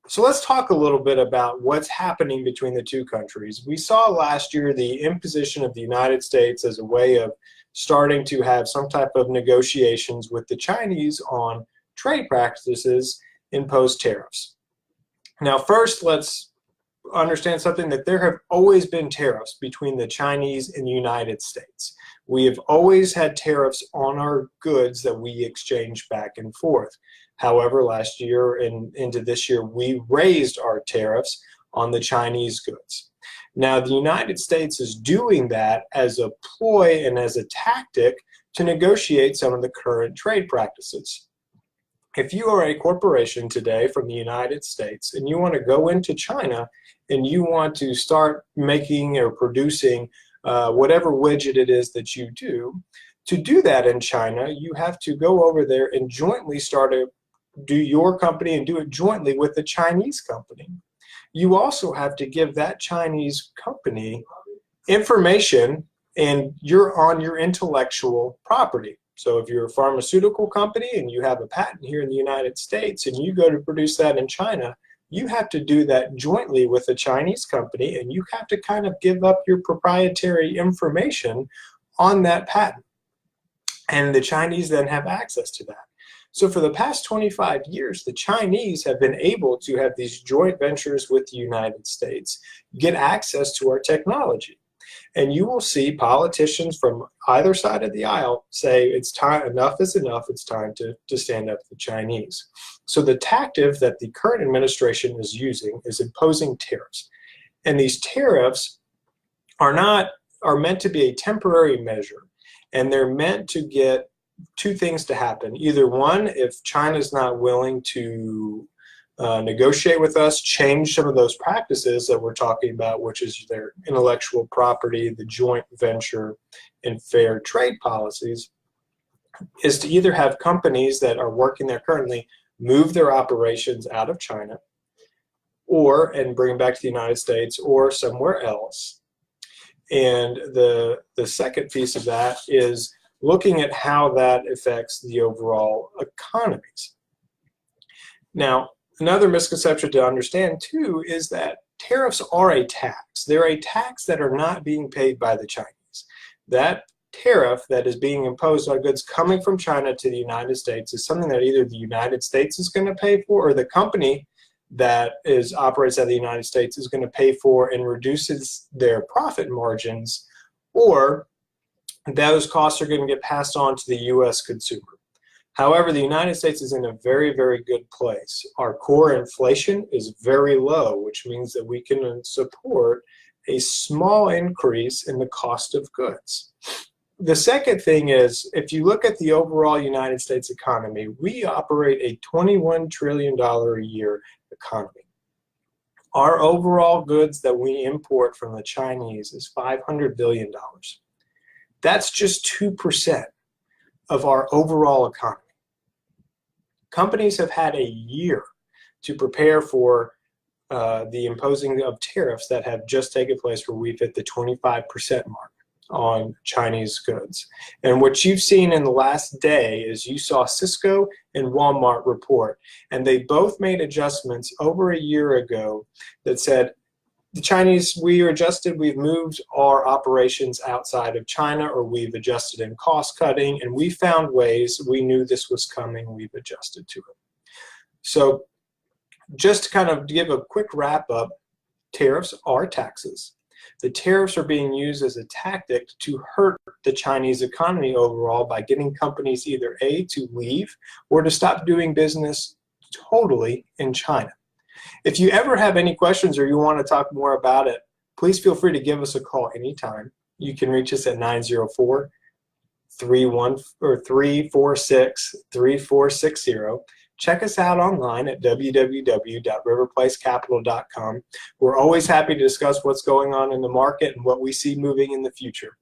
So let's talk a little bit about what's happening between the two countries. We saw last year the imposition of the United States as a way of starting to have some type of negotiations with the Chinese on trade practices, imposed tariffs. Now, first, let's understand something, that there have always been tariffs between the Chinese and the United States. We have always had tariffs on our goods that we exchange back and forth. However, last year and into this year, we raised our tariffs on the Chinese goods. Now, the United States is doing that as a ploy and as a tactic to negotiate some of the current trade practices. If you are a corporation today from the United States and you want to go into China and you want to start making or producing whatever widget it is that you do, to do that in China, you have to go over there and jointly start to do your company and do it jointly with the Chinese company. You also have to give that Chinese company information and you're on your intellectual property. So if you're a pharmaceutical company and you have a patent here in the United States and you go to produce that in China, you have to do that jointly with a Chinese company, and you have to kind of give up your proprietary information on that patent. And the Chinese then have access to that. So for the past 25 years, the Chinese have been able to have these joint ventures with the United States, get access to our technology. And you will see politicians from either side of the aisle say it's time, enough is enough, it's time to stand up to the Chinese. So the tactic that the current administration is using is imposing tariffs. And these tariffs are meant to be a temporary measure. And they're meant to get two things to happen. Either one, if China's not willing to negotiate with us, change some of those practices that we're talking about, which is their intellectual property, the joint venture, and fair trade policies, is to either have companies that are working there currently move their operations out of China and bring them back to the United States or somewhere else. And the second piece of that is looking at how that affects the overall economies. Now, another misconception to understand too is that tariffs are a tax. They're a tax that are not being paid by the Chinese. That tariff that is being imposed on goods coming from China to the United States is something that either the United States is going to pay for, or the company that operates out of the United States is going to pay for and reduces their profit margins, or those costs are going to get passed on to the U.S. consumer. However, the United States is in a very, very good place. Our core inflation is very low, which means that we can support a small increase in the cost of goods. The second thing is, if you look at the overall United States economy, we operate a $21 trillion a year economy. Our overall goods that we import from the Chinese is $500 billion. That's just 2% of our overall economy. Companies have had a year to prepare for the imposing of tariffs that have just taken place, where we've hit the 25% mark on Chinese goods. And what you've seen in the last day is you saw Cisco and Walmart report, and they both made adjustments over a year ago that said, the Chinese, we are adjusted, we've moved our operations outside of China, or we've adjusted in cost cutting, and we found ways, we knew this was coming, we've adjusted to it. So just to kind of give a quick wrap up, tariffs are taxes. The tariffs are being used as a tactic to hurt the Chinese economy overall by getting companies either A, to leave, or to stop doing business totally in China. If you ever have any questions or you want to talk more about it, please feel free to give us a call anytime. You can reach us at 904-346-3460. Check us out online at www.riverplacecapital.com. We're always happy to discuss what's going on in the market and what we see moving in the future.